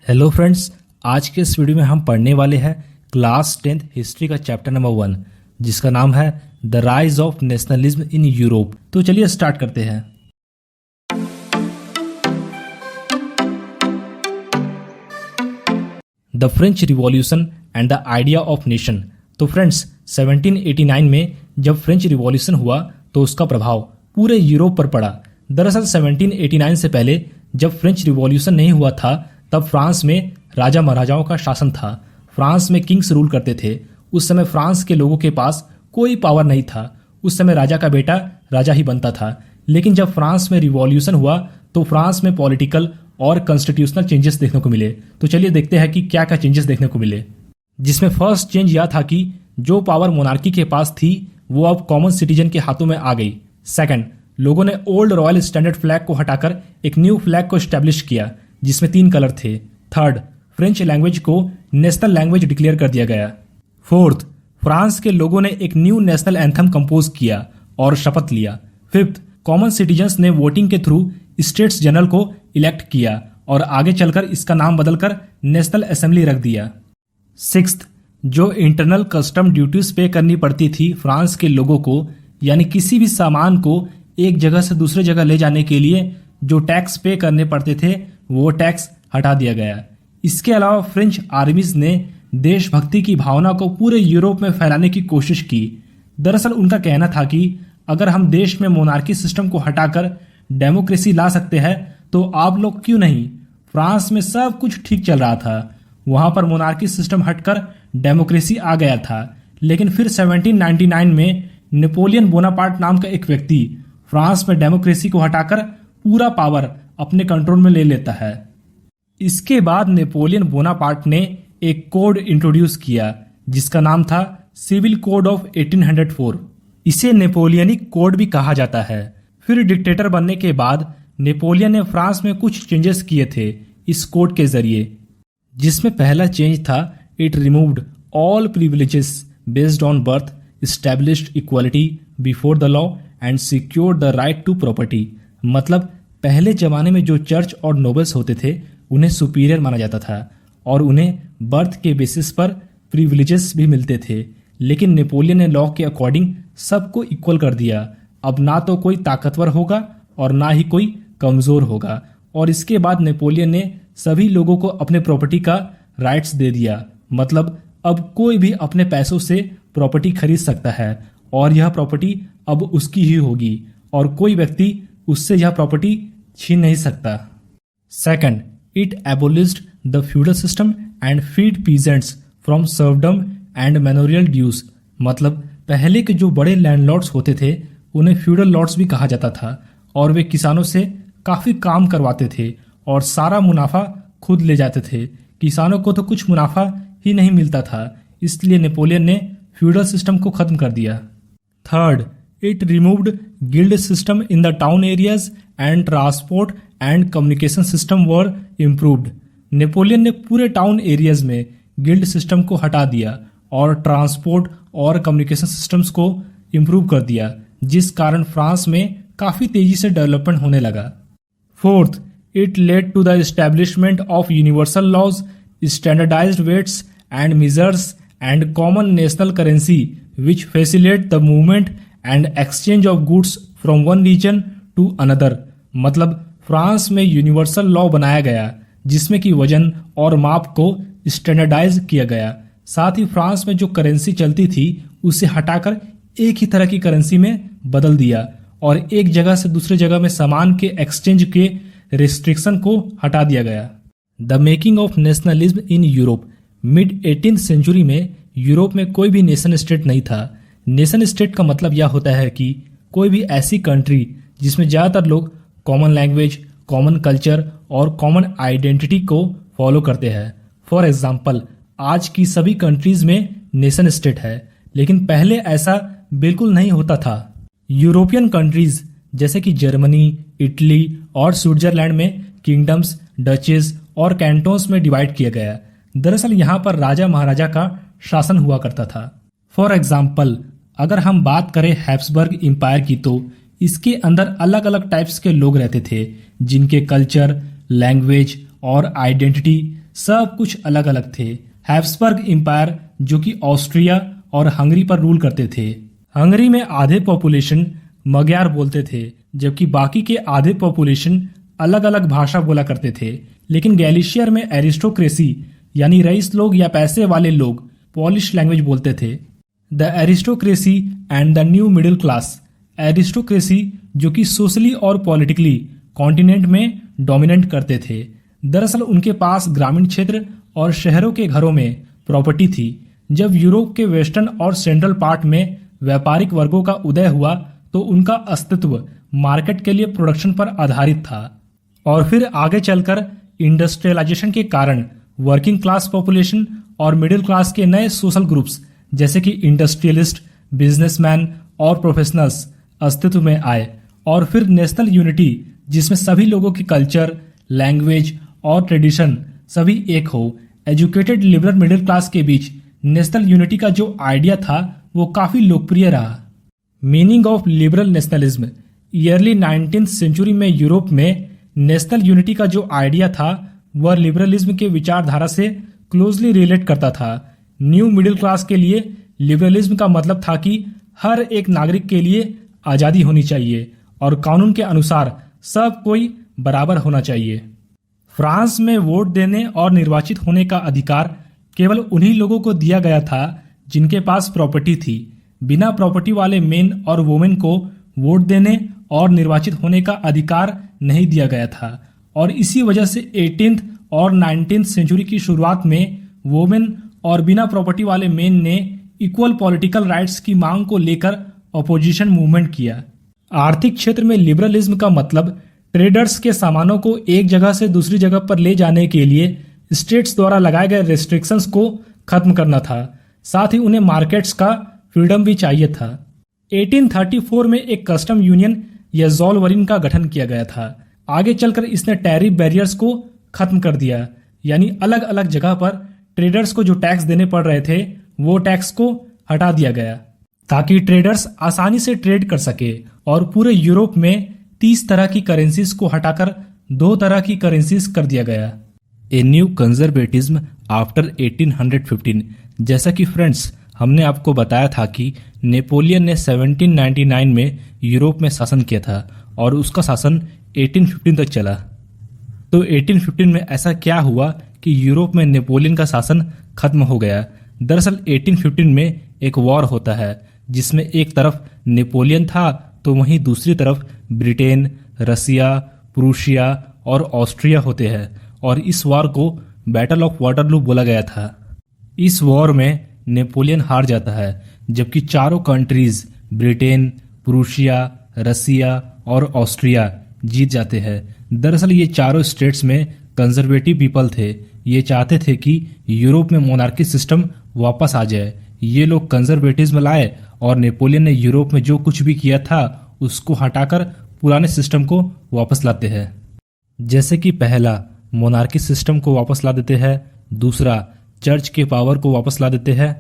Hello friends, आज के इस वीडियो में हम पढ़ने वाले हैं क्लास 10th हिस्ट्री का चैप्टर नंबर 1 जिसका नाम है the rise of nationalism in Europe. तो चलिए स्टार्ट करते हैं। The French revolution and the idea of nation. तो फ्रेंड्स 1789 में जब फ्रेंच रिवॉल्यूशन हुआ तो उसका प्रभाव पूरे यूरोप पर पड़ा। दरअसल 1789 से पहले जब फ्रेंच रिवॉल्यूशन नहीं हुआ था तब फ्रांस में राजा महाराजाओं का शासन था। फ्रांस में किंग्स रूल करते थे। उस समय फ्रांस के लोगों के पास कोई पावर नहीं था। उस समय राजा का बेटा राजा ही बनता था। लेकिन जब फ्रांस में रिवॉल्यूशन हुआ तो फ्रांस में पॉलिटिकल और कॉन्स्टिट्यूशनल चेंजेस देखने को मिले। तो चलिए देखते हैं कि क्या क्या चेंजेस देखने को मिले। जिसमें फर्स्ट चेंज यह था कि जो पावर मोनार्की के पास थी वो अब कॉमन सिटीजन के हाथों में आ गई। सेकंड, लोगों ने ओल्ड रॉयल स्टैंडर्ड फ्लैग को हटाकर एक न्यू फ्लैग को स्टैब्लिश किया जिसमें 3 कलर थे। थर्ड, फ्रेंच लैंग्वेज को नेशनल लैंग्वेज डिक्लेयर कर दिया गया। फोर्थ, फ्रांस के लोगों ने एक न्यू नेशनल एंथम कंपोज किया और शपथ लिया। फिफ्थ, कॉमन सिटीजन्स ने वोटिंग के थ्रू स्टेट्स जनरल को इलेक्ट किया और आगे चलकर इसका नाम बदलकर नेशनल असेंबली रख दिया। सिक्स्थ, जो इंटरनल कस्टम ड्यूटीज पे करनी पड़ती थी फ्रांस के लोगों को, यानी किसी भी सामान को एक जगह से दूसरे जगह ले जाने के लिए जो टैक्स पे करने पड़ते थे वो टैक्स हटा दिया गया। इसके अलावा फ्रेंच आर्मीज ने देशभक्ति की भावना को पूरे यूरोप में फैलाने की कोशिश की। दरअसल उनका कहना था कि अगर हम देश में मोनार्की सिस्टम को हटाकर डेमोक्रेसी ला सकते हैं तो आप लोग क्यों नहीं। फ्रांस में सब कुछ ठीक चल रहा था, वहां पर मोनार्की सिस्टम हटकर डेमोक्रेसी आ गया था। लेकिन फिर 1799 में नेपोलियन बोनापार्ट नाम का एक व्यक्ति फ्रांस में डेमोक्रेसी को हटाकर पूरा पावर अपने कंट्रोल में ले लेता है। इसके बाद नेपोलियन बोनापार्ट ने एक कोड इंट्रोड्यूस किया जिसका नाम था सिविल कोड ऑफ 1804। इसे नेपोलियनिक कोड भी कहा जाता है। फिर डिक्टेटर बनने के बाद नेपोलियन ने फ्रांस में कुछ चेंजेस किए थे इस कोड के जरिए, जिसमें पहला चेंज था it removed all privileges based on birth, established equality before the law and secured the right to property. मतलब पहले जमाने में जो चर्च और नोबल्स होते थे उन्हें सुपीरियर माना जाता था और उन्हें बर्थ के बेसिस पर प्रिविलेजेस भी मिलते थे। लेकिन नेपोलियन ने लॉ के अकॉर्डिंग सबको इक्वल कर दिया। अब ना तो कोई ताकतवर होगा और ना ही कोई कमजोर होगा। और इसके बाद नेपोलियन ने सभी लोगों को अपने प्रॉपर्टी का राइट्स दे दिया। मतलब अब कोई भी अपने पैसों से प्रॉपर्टी खरीद सकता है और यह प्रॉपर्टी अब उसकी ही होगी और कोई व्यक्ति उससे यह प्रॉपर्टी छीन नहीं सकता। Second, it abolished the feudal system and freed peasants from serfdom and manorial dues. मतलब पहले के जो बड़े लैंडलॉर्ड्स होते थे उन्हें फ्यूडल लॉर्ड्स भी कहा जाता था और वे किसानों से काफी काम करवाते थे और सारा मुनाफा खुद ले जाते थे। किसानों को तो कुछ मुनाफा ही नहीं मिलता था, इसलिए नेपोलियन ने फ्यूडल सिस्टम को खत्म कर दिया। Third, it removed guild system in the town areas and transport and communication system were improved. Napoleon ने पूरे टाउन एरियाज में गिल्ड सिस्टम को हटा दिया और ट्रांसपोर्ट और कम्युनिकेशन सिस्टम्स को इम्प्रूव कर दिया, जिस कारण फ्रांस में काफी तेजी से डेवलपमेंट होने लगा। Fourth, it led to the establishment of universal laws, standardised weights and measures and common national currency which facilitate the movement and exchange of goods from one region to another. मतलब France में universal law बनाया गया जिसमें कि वजन और माप को स्टैंडर्डाइज किया गया। साथ ही फ्रांस में जो करेंसी चलती थी उसे हटाकर एक ही तरह की करेंसी में बदल दिया और एक जगह से दूसरे जगह में सामान के एक्सचेंज के रिस्ट्रिक्शन को हटा दिया गया। The making of nationalism in Europe. Mid 18th century में यूरोप में कोई भी नेशन स्टेट नहीं था। नेशन स्टेट का मतलब यह होता है कि कोई भी ऐसी कंट्री जिसमें ज़्यादातर लोग कॉमन लैंग्वेज, कॉमन कल्चर और कॉमन आइडेंटिटी को फॉलो करते हैं। फॉर एग्जाम्पल, आज की सभी कंट्रीज में नेशन स्टेट है, लेकिन पहले ऐसा बिल्कुल नहीं होता था। यूरोपियन कंट्रीज जैसे कि जर्मनी, इटली और स्विट्जरलैंड में किंगडम्स, डचेस और कैंटोन्स में डिवाइड किया गया। दरअसल यहाँ पर राजा महाराजा का शासन हुआ करता था। फॉर एग्जाम्पल, अगर हम बात करें हैब्सबर्ग एम्पायर की तो इसके अंदर अलग अलग टाइप्स के लोग रहते थे जिनके कल्चर, लैंग्वेज और आइडेंटिटी सब कुछ अलग अलग थे। हैब्सबर्ग एम्पायर जो कि ऑस्ट्रिया और हंगरी पर रूल करते थे। हंगरी में आधे पॉपुलेशन मग्यार बोलते थे, जबकि बाकी के आधे पॉपुलेशन अलग अलग भाषा बोला करते थे। लेकिन गैलिशियर में एरिस्टोक्रेसी यानी रईस लोग या पैसे वाले लोग पॉलिश लैंग्वेज बोलते थे। The aristocracy and the new middle class. Aristocracy जो कि सोशली और पॉलिटिकली कॉन्टिनेंट में डोमिनेट करते थे। दरअसल उनके पास ग्रामीण क्षेत्र और शहरों के घरों में प्रॉपर्टी थी। जब यूरोप के वेस्टर्न और सेंट्रल पार्ट में व्यापारिक वर्गों का उदय हुआ तो उनका अस्तित्व मार्केट के लिए प्रोडक्शन पर आधारित था, और फिर आगे चलकर इंडस्ट्रियलाइजेशन के कारण वर्किंग क्लास पॉपुलेशन और मिडिल क्लास के नए सोशल ग्रुप्स जैसे कि इंडस्ट्रियलिस्ट, बिजनेसमैन और प्रोफेशनल्स अस्तित्व में आए। और फिर नेशनल यूनिटी जिसमें सभी लोगों की कल्चर, लैंग्वेज और ट्रेडिशन सभी एक हो। एजुकेटेड लिबरल मिडिल क्लास के बीच नेशनल यूनिटी का जो आइडिया था वो काफी लोकप्रिय रहा। Meaning of liberal nationalism. Early 19th century में यूरोप में नेशनल यूनिटी का जो आइडिया था वह लिबरलिज्म के विचारधारा से क्लोजली रिलेट करता था। न्यू मिडिल क्लास के लिए लिबरलिज्म का मतलब था कि हर एक नागरिक के लिए आज़ादी होनी चाहिए और कानून के अनुसार सब कोई बराबर होना चाहिए। फ्रांस में वोट देने और निर्वाचित होने का अधिकार केवल उन्हीं लोगों को दिया गया था जिनके पास प्रॉपर्टी थी। बिना प्रॉपर्टी वाले मेन और वोमेन को वोट देने और निर्वाचित होने का अधिकार नहीं दिया गया था। और इसी वजह से 18th और 19th सेंचुरी की शुरुआत में वोमेन और बिना प्रॉपर्टी वाले मेन ने इक्वल पॉलिटिकल राइट्स की मांग को लेकर अपोजिशन मूवमेंट किया। आर्थिक क्षेत्र में लिबरलिज्म का मतलब ट्रेडर्स के सामानों को एक जगह से दूसरी जगह पर ले जाने के लिए स्टेट्स द्वारा लगाए गए रेस्ट्रिक्शंस को खत्म करना था। साथ ही उन्हें मार्केट्स का फ्रीडम भी चाहिए था। 1834 में एक कस्टम यूनियन या ज़ोलवरीन का गठन किया गया था। आगे चलकर इसने टैरिफ बैरियर्स को खत्म कर दिया, यानी अलग अलग जगह पर ट्रेडर्स को जो टैक्स देने पड़ रहे थे वो टैक्स को हटा दिया गया ताकि ट्रेडर्स आसानी से ट्रेड कर सके। और पूरे यूरोप में 30 तरह की करेंसीज को हटाकर 2 तरह की करेंसीज कर दिया गया। A new conservatism after 1815। जैसा कि फ्रेंड्स हमने आपको बताया था कि नेपोलियन ने 1799 में यूरोप में शासन किया था और उसका शासन 1815 तक चला। तो 1815 में ऐसा क्या हुआ कि यूरोप में नेपोलियन का शासन खत्म हो गया। दरअसल 1815 में एक वॉर होता है जिसमें एक तरफ नेपोलियन था तो वहीं दूसरी तरफ ब्रिटेन, रसिया, प्रूशिया और ऑस्ट्रिया होते हैं, और इस वॉर को बैटल ऑफ वाटरलू बोला गया था। इस वॉर में नेपोलियन हार जाता है जबकि चारों कंट्रीज ब्रिटेन, प्रूशिया, रसिया और ऑस्ट्रिया जीत जाते हैं। दरअसल ये चारों स्टेट्स में कंजर्वेटिव पीपल थे। ये चाहते थे कि यूरोप में मोनार्की सिस्टम वापस आ जाए। ये लोग कंजर्वेटिज्म लाए और नेपोलियन ने यूरोप में जो कुछ भी किया था उसको हटाकर पुराने सिस्टम को वापस लाते हैं। जैसे कि पहला मोनार्की सिस्टम को वापस ला देते हैं, दूसरा चर्च के पावर को वापस ला देते हैं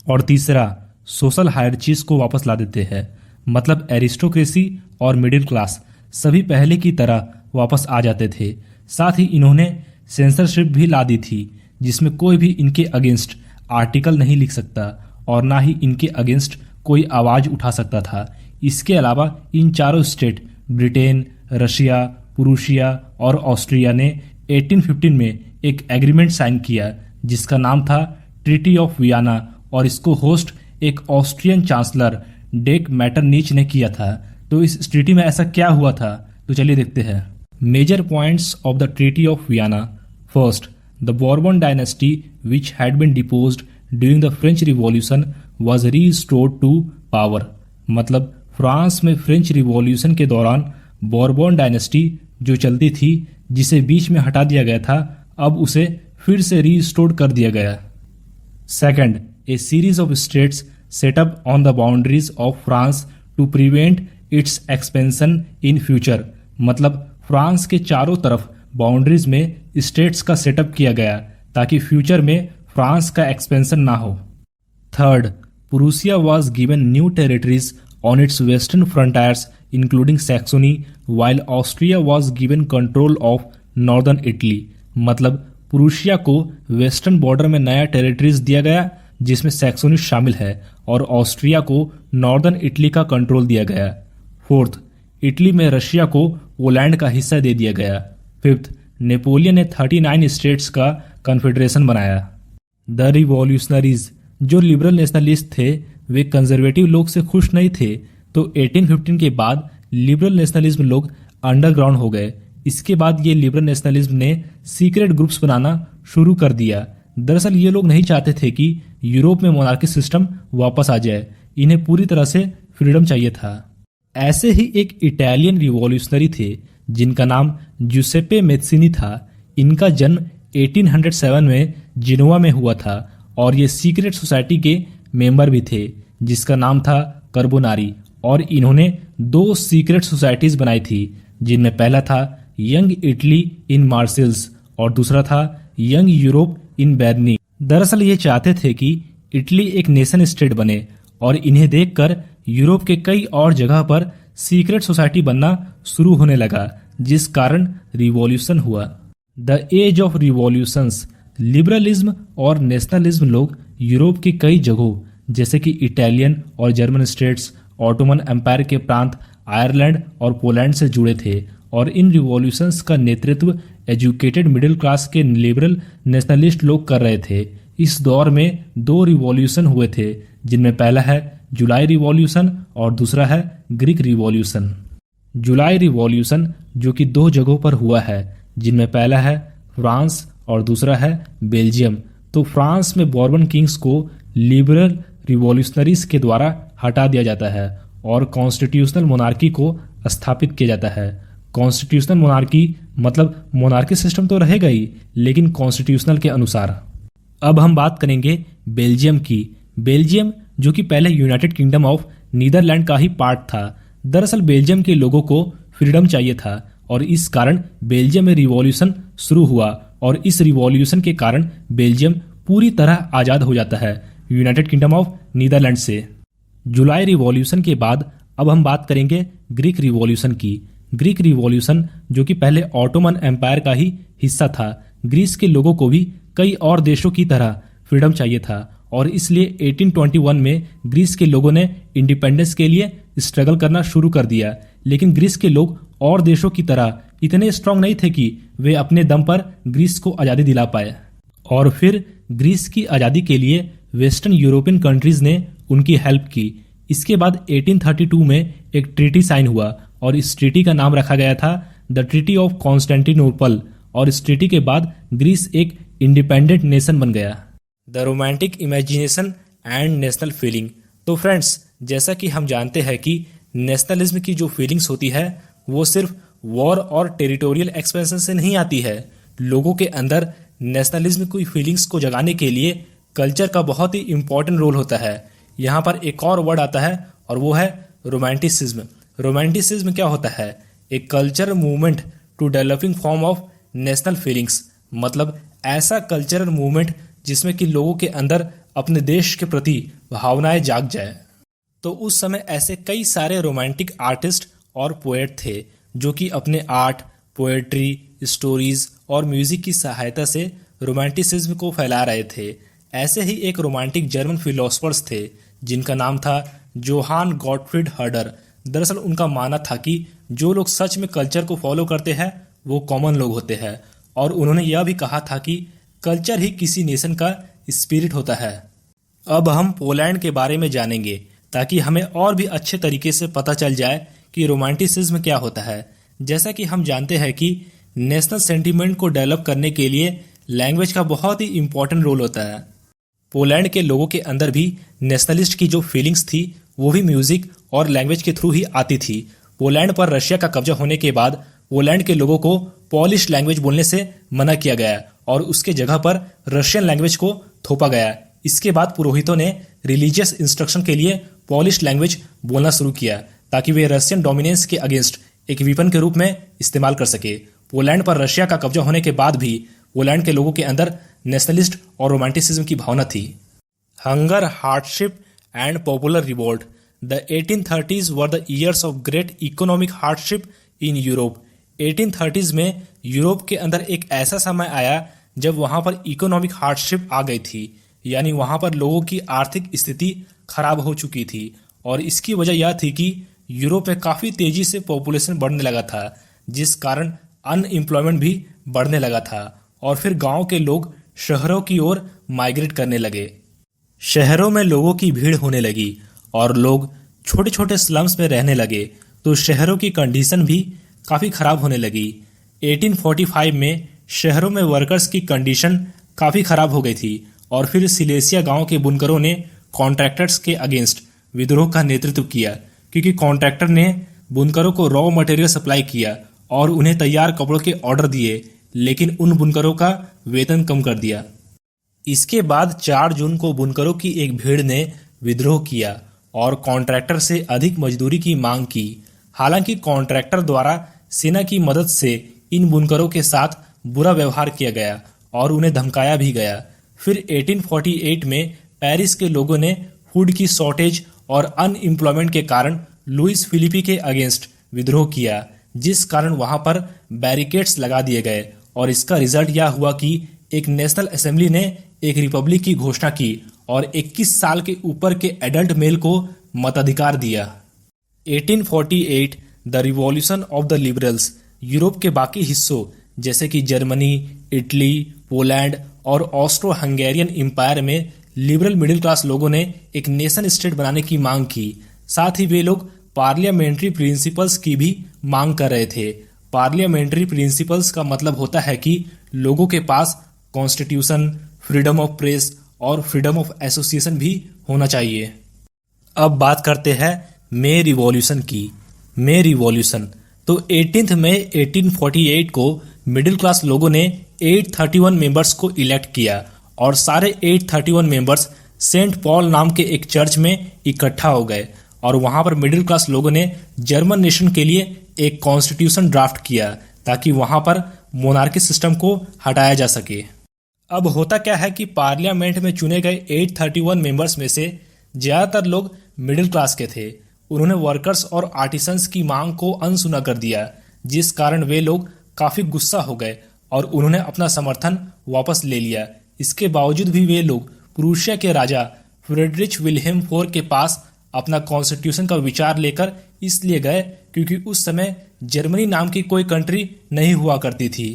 और तीसरा सोशल हायरचीज को वापस ला देते हैं। मतलब एरिस्टोक्रेसी और मिडिल क्लास सभी पहले की तरह वापस आ जाते थे। साथ ही इन्होंने सेंसरशिप भी ला दी थी जिसमें कोई भी इनके अगेंस्ट आर्टिकल नहीं लिख सकता और ना ही इनके अगेंस्ट कोई आवाज उठा सकता था। इसके अलावा इन चारों स्टेट ब्रिटेन, रशिया, प्रूशिया और ऑस्ट्रिया ने 1815 में एक एग्रीमेंट साइन किया जिसका नाम था ट्रीटी ऑफ वियना, और इसको होस्ट एक ऑस्ट्रियन चांसलर डेक मैटरनिच ने किया था। तो इस ट्रीटी में ऐसा क्या हुआ था तो चलिए देखते हैं। Major points of the treaty of Vienna. First, the Bourbon dynasty which had been deposed during the French revolution was restored to power. मतलब फ्रांस में फ्रेंच रिवॉल्यूशन के दौरान बॉर्बन डायनेस्टी जो चलती थी जिसे बीच में हटा दिया गया था अब उसे फिर से रीस्टोर कर दिया गया। Second, a series of states set up on the boundaries of France to prevent its expansion in future. मतलब फ्रांस के चारों तरफ बाउंड्रीज में स्टेट्स का सेटअप किया गया ताकि फ्यूचर में फ्रांस का एक्सपेंशन ना हो। Third, Prussia was given new territories on its western frontiers including Saxony while Austria was given control of northern Italy। मतलब प्रूशिया को वेस्टर्न बॉर्डर में नया टेरिटरीज दिया गया जिसमें सैक्सोनी शामिल है और ऑस्ट्रिया को नॉर्दर्न इटली का कंट्रोल दिया गया। फोर्थ, इटली में रशिया को पोलैंड का हिस्सा दे दिया गया। फिफ्थ, नेपोलियन ने 39 स्टेट्स का कन्फेडरेशन बनाया। द रिवॉल्यूशनरीज जो लिबरल नेशनलिस्ट थे वे कंजर्वेटिव लोग से खुश नहीं थे, तो 1815 के बाद लिबरल नेशनलिज्म लोग अंडरग्राउंड हो गए। इसके बाद ये लिबरल नेशनलिज्म ने सीक्रेट ग्रुप्स बनाना शुरू कर दिया। दरअसल ये लोग नहीं चाहते थे कि यूरोप में मोनार्की सिस्टम वापस आ जाए, इन्हें पूरी तरह से फ्रीडम चाहिए था। ऐसे ही एक इटालियन रिवॉल्यूशनरी थे जिनका नाम जुसेप्पे मेत्सिनी था। इनका जन्म 1807 में जिनोवा में हुआ था और ये सीक्रेट सोसाइटी के मेंबर भी थे जिसका नाम था कार्बोनारी, और इन्होंने 2 सीक्रेट सोसाइटीज बनाई थी जिनमें पहला था यंग इटली इन मार्सेल्स और दूसरा था यंग यूरोप इन बेर्नी। दरअसल ये चाहते थे कि इटली एक नेशन स्टेट बने और इन्हें देखकर यूरोप के कई और जगह पर सीक्रेट सोसाइटी बनना शुरू होने लगा, जिस कारण रिवॉल्यूशन हुआ। The age of revolutions, liberalism और नेशनलिज्म लोग यूरोप की कई जगहों जैसे कि इटालियन और जर्मन स्टेट्स, ऑटोमन एम्पायर के प्रांत आयरलैंड और पोलैंड से जुड़े थे, और इन रिवॉल्यूशंस का नेतृत्व एजुकेटेड मिडिल क्लास के लिबरल नेशनलिस्ट लोग कर रहे थे। इस दौर में 2 रिवॉल्यूशन हुए थे जिनमें पहला है जुलाई रिवॉल्यूशन और दूसरा है ग्रीक रिवॉल्यूशन। जुलाई रिवॉल्यूशन जो कि 2 जगहों पर हुआ है जिनमें पहला है फ्रांस और दूसरा है बेल्जियम। तो फ्रांस में बॉर्बन किंग्स को लिबरल रिवॉल्यूशनरीज के द्वारा हटा दिया जाता है और कॉन्स्टिट्यूशनल मोनार्की को स्थापित किया जाता है। कॉन्स्टिट्यूशनल मोनार्की मतलब मोनार्की सिस्टम तो रहेगा ही, लेकिन कॉन्स्टिट्यूशनल के अनुसार। अब हम बात करेंगे बेल्जियम की। बेल्जियम जो कि पहले यूनाइटेड किंगडम ऑफ नीदरलैंड का ही पार्ट था। दरअसल बेल्जियम के लोगों को फ्रीडम चाहिए था और इस कारण बेल्जियम में रिवॉल्यूशन शुरू हुआ, और इस रिवॉल्यूशन के कारण बेल्जियम पूरी तरह आज़ाद हो जाता है यूनाइटेड किंगडम ऑफ नीदरलैंड से। जुलाई रिवॉल्यूशन के बाद अब हम बात करेंगे ग्रीक रिवॉल्यूशन की। ग्रीक रिवॉल्यूशन जो कि पहले ऑटोमन एम्पायर का ही हिस्सा था। ग्रीस के लोगों को भी कई और देशों की तरह फ्रीडम चाहिए था और इसलिए 1821 में ग्रीस के लोगों ने इंडिपेंडेंस के लिए स्ट्रगल करना शुरू कर दिया। लेकिन ग्रीस के लोग और देशों की तरह इतने स्ट्रांग नहीं थे कि वे अपने दम पर ग्रीस को आज़ादी दिला पाए, और फिर ग्रीस की आज़ादी के लिए वेस्टर्न यूरोपियन कंट्रीज ने उनकी हेल्प की। इसके बाद 1832 में एक ट्रीटी साइन हुआ और इस ट्रीटी का नाम रखा गया था द ट्रीटी ऑफ कॉन्स्टेंटिनोपल, और इस ट्रीटी के बाद ग्रीस एक इंडिपेंडेंट नेशन बन गया। The romantic imagination and national feeling. तो फ्रेंड्स, जैसा कि हम जानते हैं कि नेशनलिज्म की जो फीलिंग्स होती है वो सिर्फ वॉर और टेरिटोरियल एक्सपेंशन से नहीं आती है। लोगों के अंदर नेशनलिज्म की फीलिंग्स को जगाने के लिए कल्चर का बहुत ही इंपॉर्टेंट रोल होता है। यहाँ पर एक और वर्ड आता है और वो है रोमांटिसिज्म। रोमांटिसिज्म क्या होता है? एक cultural movement to developing form of national feelings, मतलब ऐसा कल्चरल मूवमेंट जिसमें कि लोगों के अंदर अपने देश के प्रति भावनाएं जाग जाए। तो उस समय ऐसे कई सारे रोमांटिक आर्टिस्ट और पोएट थे जो कि अपने आर्ट, पोएट्री, स्टोरीज और म्यूजिक की सहायता से रोमांटिसिज्म को फैला रहे थे। ऐसे ही एक रोमांटिक जर्मन फिलोसफर्स थे जिनका नाम था जोहान गॉटफ्रीड हर्डर। दरअसल उनका मानना था कि जो लोग सच में कल्चर को फॉलो करते हैं वो कॉमन लोग होते हैं, और उन्होंने यह भी कहा था कि कल्चर ही किसी नेशन का स्पिरिट होता है। अब हम पोलैंड के बारे में जानेंगे ताकि हमें और भी अच्छे तरीके से पता चल जाए कि रोमांटिसिज्म क्या होता है। जैसा कि हम जानते हैं कि नेशनल सेंटीमेंट को डेवलप करने के लिए लैंग्वेज का बहुत ही इंपॉर्टेंट रोल होता है। पोलैंड के लोगों के अंदर भी नेशनलिस्ट की जो फीलिंग्स थी वो भी म्यूजिक और लैंग्वेज के थ्रू ही आती थी। पोलैंड पर रशिया का कब्जा होने के बाद पोलैंड के लोगों को पोलिश लैंग्वेज बोलने से मना किया गया और उसके जगह पर रशियन लैंग्वेज को थोपा गया। इसके बाद पुरोहितों ने रिलीजियस इंस्ट्रक्शन के लिए पोलिश लैंग्वेज बोलना शुरू किया ताकि वे रशियन डोमिनेंस के अगेंस्ट एक वेपन के रूप में इस्तेमाल कर सके। पोलैंड पर रशिया का कब्जा होने के बाद भी पोलैंड के लोगों के अंदर नेशनलिस्ट और रोमांटिसिज्म की भावना थी। Hunger, hardship and popular revolt. The 1830s were the years of great economic hardship in Europe. 1830s में यूरोप के अंदर एक ऐसा समय आया जब वहां पर इकोनॉमिक हार्डशिप आ गई थी, यानी वहां पर लोगों की आर्थिक स्थिति खराब हो चुकी थी। और इसकी वजह यह थी कि यूरोप में काफ़ी तेजी से पॉपुलेशन बढ़ने लगा था, जिस कारण अनएम्प्लॉयमेंट भी बढ़ने लगा था। और फिर गांव के लोग शहरों की ओर माइग्रेट करने लगे। शहरों में लोगों की भीड़ होने लगी और लोग छोटे छोटे स्लम्स में रहने लगे, तो शहरों की कंडीशन भी काफ़ी खराब होने लगी। 1845 में शहरों में वर्कर्स की कंडीशन काफ़ी खराब हो गई थी और फिर सिलेसिया गांव के बुनकरों ने कॉन्ट्रैक्टर्स के अगेंस्ट विद्रोह का नेतृत्व किया, क्योंकि कॉन्ट्रैक्टर ने बुनकरों को रॉ मटेरियल सप्लाई किया और उन्हें तैयार कपड़ों के ऑर्डर दिए, लेकिन उन बुनकरों का वेतन कम कर दिया। इसके बाद 4 जून को बुनकरों की एक भीड़ ने विद्रोह किया और कॉन्ट्रैक्टर से अधिक मजदूरी की मांग की। हालांकि कॉन्ट्रैक्टर द्वारा सेना की मदद से इन बुनकरों के साथ बुरा व्यवहार किया गया और उन्हें धमकाया भी गया। फिर 1848 में पेरिस के लोगों ने फूड की शॉर्टेज और अनएम्प्लॉयमेंट के कारण लुइस फिलिपी के अगेंस्ट विद्रोह किया, जिस कारण वहां पर बैरिकेड्स लगा दिए गए। और इसका रिजल्ट यह हुआ कि एक नेशनल असेंबली ने एक रिपब्लिक की घोषणा की और 21 साल के ऊपर के एडल्ट मेल को मताधिकार दिया। 1848 the revolution of the liberals Europe के बाकी हिस्सों जैसे कि जर्मनी, इटली, पोलैंड और ऑस्ट्रो हंगेरियन एम्पायर में लिबरल मिडिल क्लास लोगों ने एक नेशन स्टेट बनाने की मांग की। साथ ही वे लोग पार्लियामेंट्री प्रिंसिपल्स की भी मांग कर रहे थे। पार्लियामेंट्री प्रिंसिपल्स का मतलब होता है कि लोगों के पास कॉन्स्टिट्यूशन, फ्रीडम ऑफ प्रेस और फ्रीडम ऑफ एसोसिएशन भी होना चाहिए। अब बात करते हैं मे रिवॉल्यूशन की। मे रिवॉल्यूशन तो 18 मई 1848 को मिडिल क्लास लोगों ने 831 मेंबर्स को इलेक्ट किया और सारे 831 मेंबर्स सेंट पॉल नाम के एक चर्च में इकट्ठा हो गए और वहां पर मिडिल क्लास लोगों ने जर्मन नेशन के लिए एक कॉन्स्टिट्यूशन ड्राफ्ट किया ताकि वहां पर मोनार्की सिस्टम को हटाया जा सके। अब होता क्या है कि पार्लियामेंट में चुने गए 831 मेंबर्स में से ज्यादातर लोग मिडिल क्लास के थे। उन्होंने वर्कर्स और आर्टिसंस की मांग को अनसुना कर दिया, जिस कारण वे लोग काफी गुस्सा हो गए और उन्होंने अपना समर्थन वापस ले लिया। इसके बावजूद भी वे लोग प्रूशिया के राजा फ्रेडरिच विल्हेम IV के पास अपना कॉन्स्टिट्यूशन का विचार लेकर इसलिए गए क्योंकि उस समय जर्मनी नाम की कोई कंट्री नहीं हुआ करती थी।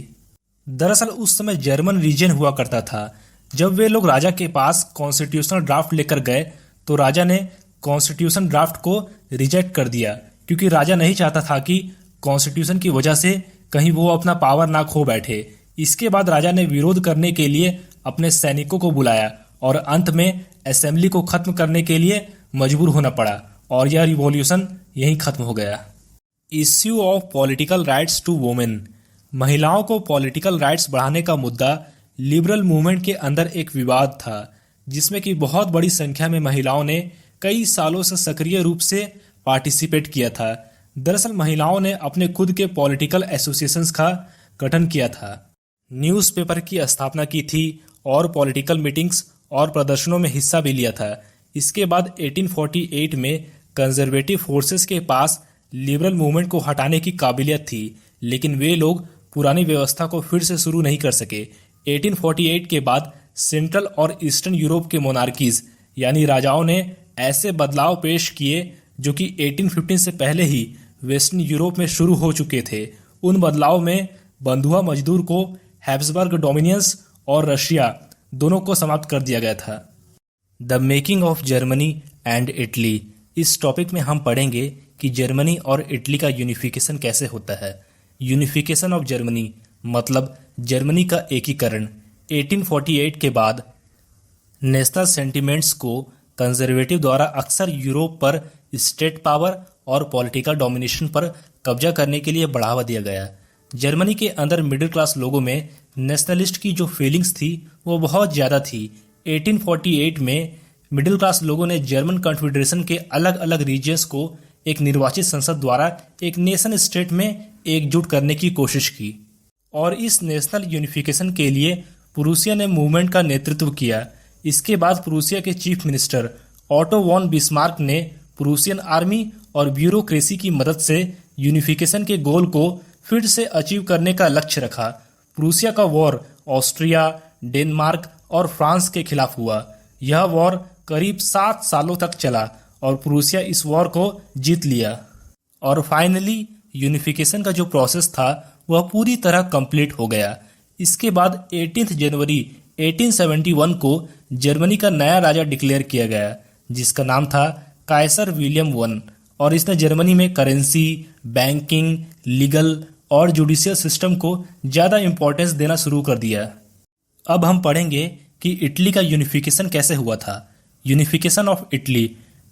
दरअसल उस समय जर्मन रीजन हुआ करता था। जब वे लोग राजा के पास कॉन्स्टिट्यूशनल ड्राफ्ट लेकर गए तो राजा ने कॉन्स्टिट्यूशन ड्राफ्ट को रिजेक्ट कर दिया, क्योंकि राजा नहीं चाहता था कि कॉन्स्टिट्यूशन की वजह से कहीं वो अपना पावर ना खो बैठे। इसके बाद राजा ने विरोध करने के लिए अपने सैनिकों को बुलाया और अंत में असेंबली को खत्म करने के लिए मजबूर होना पड़ा और यह रिवॉल्यूशन यहीं खत्म हो गया। Issue of political rights to women. महिलाओं को पॉलिटिकल राइट्स बढ़ाने का मुद्दा लिबरल मूवमेंट के अंदर एक विवाद था, जिसमें कि बहुत बड़ी संख्या में महिलाओं ने कई सालों से सक्रिय रूप से पार्टिसिपेट किया था। दरअसल महिलाओं ने अपने खुद के पॉलिटिकल एसोसिएशंस का गठन किया था, न्यूज़पेपर की स्थापना की थी और पॉलिटिकल मीटिंग्स और प्रदर्शनों में हिस्सा भी लिया था। इसके बाद 1848 में कंजर्वेटिव फोर्सेस के पास लिबरल मूवमेंट को हटाने की काबिलियत थी, लेकिन वे लोग पुरानी व्यवस्था को फिर से शुरू नहीं कर सके। 1848 के बाद सेंट्रल और ईस्टर्न यूरोप के मोनार्कीज यानी राजाओं ने ऐसे बदलाव पेश किए जो कि 1815 से पहले ही वेस्टर्न यूरोप में शुरू हो चुके थे। उन बदलाव में बंधुआ मजदूर को हैब्सबर्ग डोमिनियंस और रशिया दोनों को समाप्त कर दिया गया था। The making of Germany and Italy. इस टॉपिक में हम पढ़ेंगे कि जर्मनी और इटली का यूनिफिकेशन कैसे होता है। यूनिफिकेशन ऑफ जर्मनी मतलब जर्मनी का एकीकरण। 1848 के बाद नेशनल सेंटिमेंट्स को कंजर्वेटिव द्वारा अक्सर यूरोप पर स्टेट पावर और पॉलिटिकल डोमिनेशन पर कब्जा करने के लिए बढ़ावा दिया गया। जर्मनी के अंदर मिडिल क्लास लोगों में नेशनलिस्ट की जो फीलिंग्स थी वो बहुत ज़्यादा थी। 1848 में मिडिल क्लास लोगों ने जर्मन कॉन्फेडरेशन के अलग अलग रीजन्स को एक निर्वाचित संसद द्वारा एक नेशन स्टेट में एकजुट करने की कोशिश की और इस नेशनल यूनिफिकेशन के लिए प्रूसिया ने मूवमेंट का नेतृत्व किया। इसके बाद प्रूसिया के chief minister Otto von Bismarck ने प्रूसियन आर्मी और ब्यूरोक्रेसी की मदद से यूनिफिकेशन के गोल को फिर से अचीव करने का लक्ष्य रखा। प्रूसिया का वॉर ऑस्ट्रिया, डेनमार्क और फ्रांस के खिलाफ हुआ। यह वॉर करीब 7 सालों तक चला और प्रूसिया इस वॉर को जीत लिया और फाइनली यूनिफिकेशन का जो प्रोसेस था वह पूरी तरह कंप्लीट हो गया। इसके बाद 18 जनवरी 1871 को जर्मनी का नया राजा डिक्लेयर किया गया जिसका नाम था काइसर विलियम वन और इसने जर्मनी में करेंसी, बैंकिंग, लीगल और जुडिशियल सिस्टम को ज़्यादा इंपॉर्टेंस देना शुरू कर दिया। अब हम पढ़ेंगे कि इटली का यूनिफिकेशन कैसे हुआ था। Unification of Italy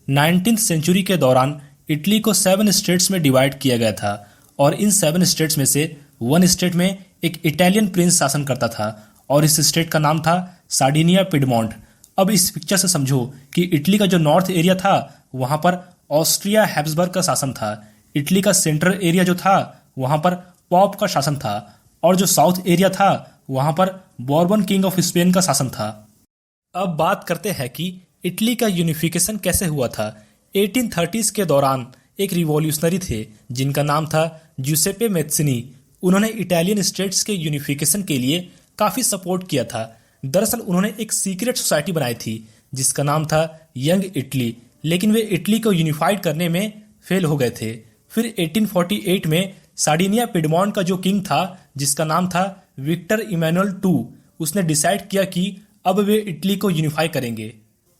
19th century के दौरान इटली को 7 स्टेट्स में डिवाइड किया गया था और इन 7 स्टेट्स में से 1 स्टेट में एक इटालियन प्रिंस शासन करता था और इस स्टेट का नाम था सार्डिनिया पिडमोंट। अब इस पिक्चर से समझो कि इटली का जो नॉर्थ एरिया था वहां पर ऑस्ट्रिया हैब्सबर्ग का शासन था, इटली का सेंट्रल एरिया जो था वहां पर पॉप का शासन था और जो साउथ एरिया था वहां पर बॉर्बन किंग ऑफ स्पेन का शासन था। अब बात करते हैं कि इटली का यूनिफिकेशन कैसे हुआ था। 1830s के दौरान एक रिवॉल्यूशनरी थे जिनका नाम था ज्यूसेप्पे मैत्सिनी। उन्होंने इटालियन स्टेट्स के यूनिफिकेशन के लिए काफ़ी सपोर्ट किया था। दरअसल उन्होंने एक सीक्रेट सोसाइटी बनाई थी जिसका नाम था यंग इटली, लेकिन वे इटली को यूनिफाइड करने में फेल हो गए थे। फिर 1848 में सार्डिनिया पिडमोंट का जो किंग था जिसका नाम था विक्टर इमैनुअल II, उसने डिसाइड किया कि अब वे इटली को यूनिफाई करेंगे।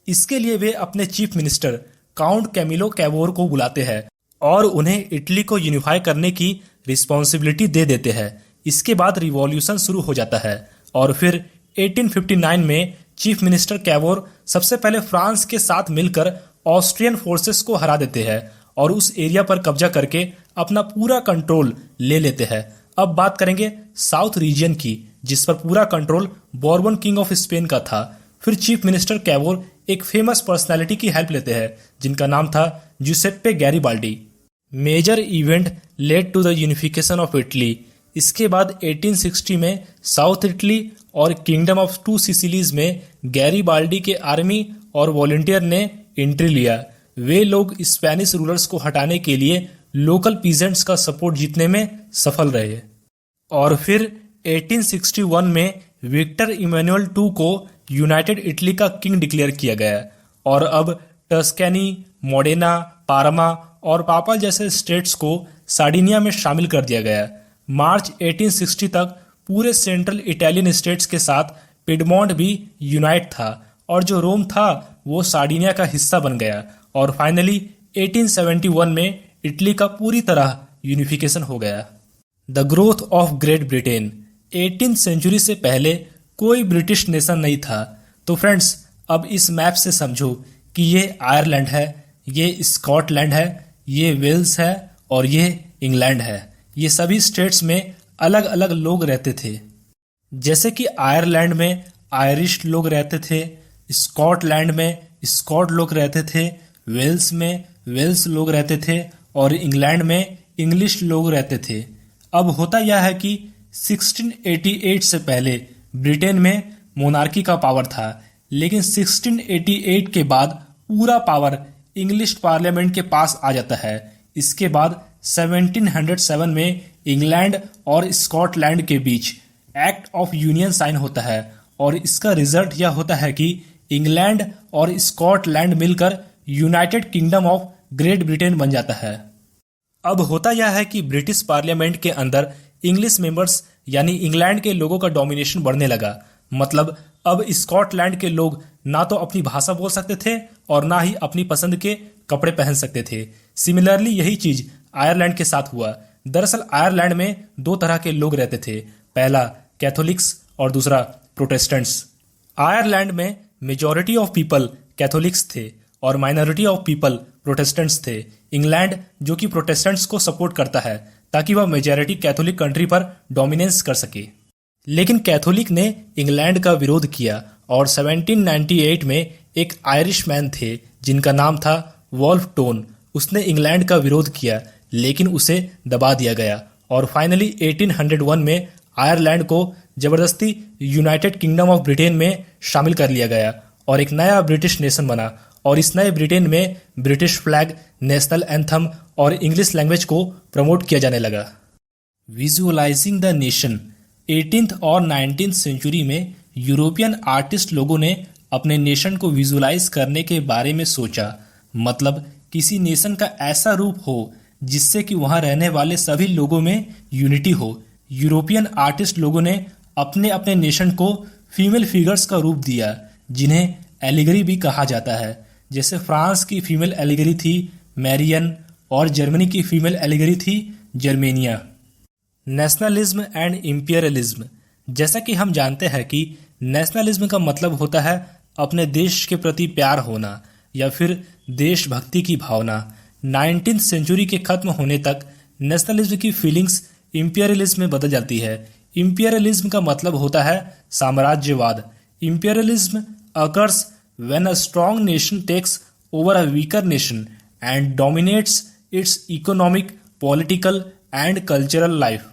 इसके लिए वे अपने chief minister Count Camillo Cavour को बुलाते हैं और उन्हें इटली को यूनिफाई करने की रिस्पॉन्सिबिलिटी दे देते हैं। इसके बाद रिवॉल्यूशन शुरू हो जाता है और फिर 1859 में चीफ मिनिस्टर कैवोर सबसे पहले फ्रांस के साथ मिलकर ऑस्ट्रियन फोर्सेस को हरा देते हैं और उस एरिया पर कब्जा करके अपना पूरा कंट्रोल ले लेते हैं। अब बात करेंगे साउथ रीजन की जिस पर पूरा control Bourbon king of Spain का था। फिर चीफ मिनिस्टर कैवोर एक फेमस पर्सनालिटी की हेल्प लेते हैं जिनका नाम था Giuseppe Garibaldi. Major event led to the unification of Italy. इसके बाद 1860 में साउथ इटली और किंगडम ऑफ 2 सिसिलीज में गैरिबाल्डी के आर्मी और वॉलंटियर ने एंट्री लिया। वे लोग स्पेनिश रूलर्स को हटाने के लिए लोकल पीजेंट्स का सपोर्ट जीतने में सफल रहे और फिर 1861 में विक्टर इमैनुअल II को यूनाइटेड इटली का किंग डिक्लेयर किया गया और अब टस्कैनी, मोडेना, पारमा और पापा जैसे स्टेट्स को सार्डिनिया में शामिल कर दिया गया। मार्च 1860 तक पूरे सेंट्रल इटालियन स्टेट्स के साथ पिडमोंट भी यूनाइट था और जो रोम था वो सार्डिनिया का हिस्सा बन गया और फाइनली 1871 में इटली का पूरी तरह यूनिफिकेशन हो गया। The growth of Great Britain. 18th century से पहले कोई ब्रिटिश नेशन नहीं था। तो फ्रेंड्स अब इस मैप से समझो कि ये आयरलैंड है, ये स्कॉटलैंड है, ये वेल्स है और ये इंग्लैंड है। ये सभी स्टेट्स में अलग अलग लोग रहते थे। जैसे कि आयरलैंड में आयरिश लोग रहते थे, स्कॉटलैंड में स्कॉट लोग रहते थे, वेल्स में वेल्स लोग रहते थे और इंग्लैंड में इंग्लिश लोग रहते थे। अब होता यह है कि 1688 से पहले ब्रिटेन में मोनार्की का पावर था, लेकिन 1688 के बाद पूरा पावर इंग्लिश पार्लियामेंट के पास आ जाता है। इसके बाद 1707 में इंग्लैंड और स्कॉटलैंड के बीच एक्ट ऑफ यूनियन साइन होता है और इसका रिजल्ट यह होता है कि इंग्लैंड और स्कॉटलैंड मिलकर United kingdom of Great Britain बन जाता है। अब होता यह है कि ब्रिटिश पार्लियामेंट के अंदर इंग्लिश मेंबर्स यानी इंग्लैंड के लोगों का डोमिनेशन बढ़ने लगा। मतलब अब स्कॉटलैंड के लोग ना तो अपनी भाषा बोल सकते थे और ना ही अपनी पसंद के कपड़े पहन सकते थे। सिमिलरली यही चीज आयरलैंड के साथ हुआ। दरअसल आयरलैंड में 2 तरह के लोग रहते थे, पहला कैथोलिक्स और दूसरा प्रोटेस्टेंट्स। आयरलैंड में मेजॉरिटी ऑफ पीपल कैथोलिक्स थे और माइनॉरिटी ऑफ पीपल प्रोटेस्टेंट्स थे। इंग्लैंड जो कि प्रोटेस्टेंट्स को सपोर्ट करता है ताकि वह मेजॉरिटी कैथोलिक कंट्री पर डोमिनेंस कर सके, लेकिन कैथोलिक ने इंग्लैंड का विरोध किया और 1798 में एक आयरिश मैन थे जिनका नाम था वॉल्फ टोन। उसने इंग्लैंड का विरोध किया लेकिन उसे दबा दिया गया और फाइनली 1801 में आयरलैंड को जबरदस्ती यूनाइटेड किंगडम ऑफ ब्रिटेन में शामिल कर लिया गया और एक नया ब्रिटिश नेशन बना और इस नए ब्रिटेन में ब्रिटिश फ्लैग, नेशनल एंथम और इंग्लिश लैंग्वेज को प्रमोट किया जाने लगा। Visualising the nation. 18th और 19th सेंचुरी में यूरोपियन आर्टिस्ट लोगों ने अपने नेशन को विजुलाइज करने के बारे में सोचा। मतलब किसी नेशन का ऐसा रूप हो जिससे कि वहां रहने वाले सभी लोगों में यूनिटी हो। यूरोपियन आर्टिस्ट लोगों ने अपने अपने नेशन को फीमेल फिगर्स का रूप दिया, जिन्हें एलिगरी भी कहा जाता है। जैसे फ्रांस की फीमेल एलिगरी थी मैरियन और जर्मनी की फीमेल एलिगरी थी जर्मेनिया। Nationalism and imperialism. जैसा कि हम जानते हैं कि नेशनलिज्म का मतलब होता है अपने देश के प्रति प्यार होना या फिर देशभक्ति की भावना। 19th सेंचुरी के खत्म होने तक नेशनलिज्म की फीलिंग्स इंपीरियलिज्म में बदल जाती है। इंपीरियलिज्म का मतलब होता है साम्राज्यवाद। Imperialism occurs when a strong nation takes over a weaker nation and dominates its economic, political and cultural life.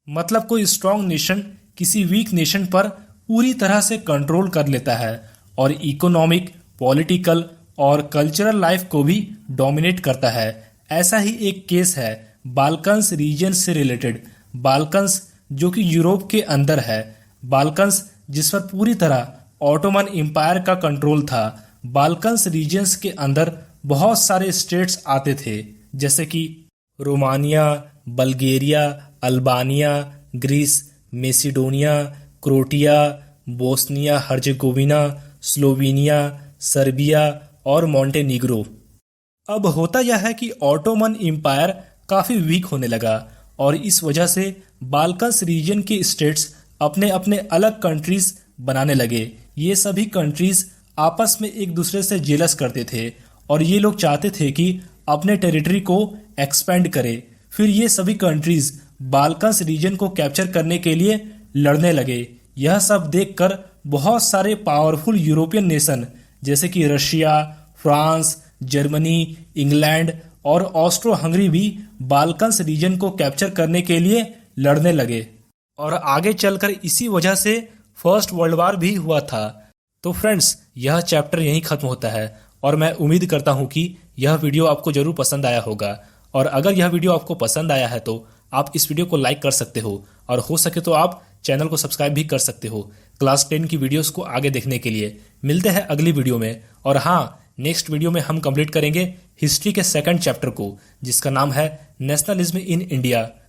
मतलब कोई स्ट्रॉन्ग नेशन किसी वीक नेशन पर पूरी तरह से कंट्रोल कर लेता है और इकोनॉमिक, पॉलिटिकल और कल्चरल लाइफ को भी डोमिनेट करता है। ऐसा ही एक केस है बाल्कन्स रीजन से रिलेटेड। बाल्कन्स जो कि यूरोप के अंदर है, बाल्कन्स जिस पर पूरी तरह ऑटोमन एम्पायर का कंट्रोल था। बाल्कन्स रीजन्स के अंदर बहुत सारे स्टेट्स आते थे, जैसे कि Romania, Bulgaria, Albania, Greece, Macedonia, Croatia, Bosnia Herzegovina, Slovenia, Serbia और मॉन्टेनीग्रो। अब होता यह है कि ऑटोमन एम्पायर काफी वीक होने लगा और इस वजह से बाल्कन्स रीजन के स्टेट्स अपने अपने अलग कंट्रीज बनाने लगे। ये सभी कंट्रीज आपस में एक दूसरे से जेलस करते थे और ये लोग चाहते थे कि अपने टेरिटरी को एक्सपेंड करे। फिर ये सभी कंट्रीज बाल्कन्स रीजन को कैप्चर करने के लिए लड़ने लगे। यह सब देखकर बहुत सारे पावरफुल यूरोपियन नेशन जैसे कि रशिया, फ्रांस, जर्मनी, इंग्लैंड और ऑस्ट्रो हंगरी भी बाल्कन्स रीजन को कैप्चर करने के लिए लड़ने लगे और आगे चलकर इसी वजह से फर्स्ट वर्ल्ड वॉर भी हुआ था। तो फ्रेंड्स, यह चैप्टर यहीं खत्म होता है और मैं उम्मीद करता हूं कि यह वीडियो आपको जरूर पसंद आया होगा। और अगर यह वीडियो आपको पसंद आया है तो आप इस वीडियो को लाइक कर सकते हो और हो सके तो आप चैनल को सब्सक्राइब भी कर सकते हो क्लास 10 की वीडियोस को आगे देखने के लिए। मिलते हैं अगली वीडियो में। और हाँ, नेक्स्ट वीडियो में हम कंप्लीट करेंगे हिस्ट्री के सेकंड चैप्टर को, जिसका नाम है नेशनलिज्म इन इंडिया।